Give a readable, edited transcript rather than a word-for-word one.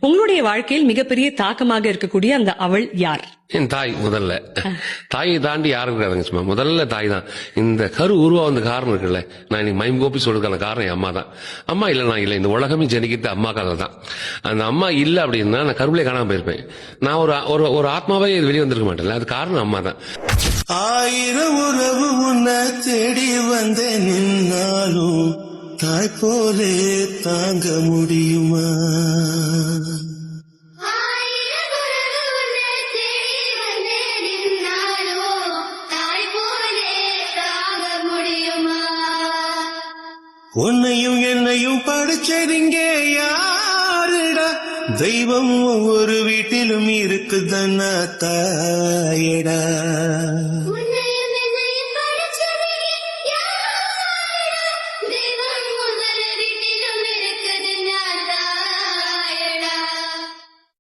உங்களுடைய வாழ்க்கையில் மிகப்பெரிய தாக்கமாக இருக்கக்கூடிய அந்த அவள் யார்? என் தாய். முதல்ல தாயை தாண்டி யாரும் இருக்காதுங்க. சும்மா முதல்ல தாய் தான். இந்த கரு உருவாவது காரணம் இருக்குல்ல, நான் இன்னைக்கு மைம்கோப்பி சொல்றதுக்கான காரணம் என் அம்மா தான். அம்மா இல்ல நான் இல்லை, இந்த உலகமே ஜனிக்கிறது அம்மாக்கால தான். அந்த அம்மா இல்ல அப்படின்னா நான் கருவிலே காணாம போயிருப்பேன். நான் ஒரு ஆத்மாவே வெளியே வந்திருக்க மாட்டேன். அது காரணம் அம்மா தான். ஆயிரம் உறவு உன்னை தேடி வந்த நின்னாலும் தாய் போலே தாங்க முடியுமா? உன்னையும் என்னையும் படிச்சதிங்க யாருடா? தெய்வம் ஒவ்வொரு வீட்டிலும் இருக்குதன்னா தாயடா.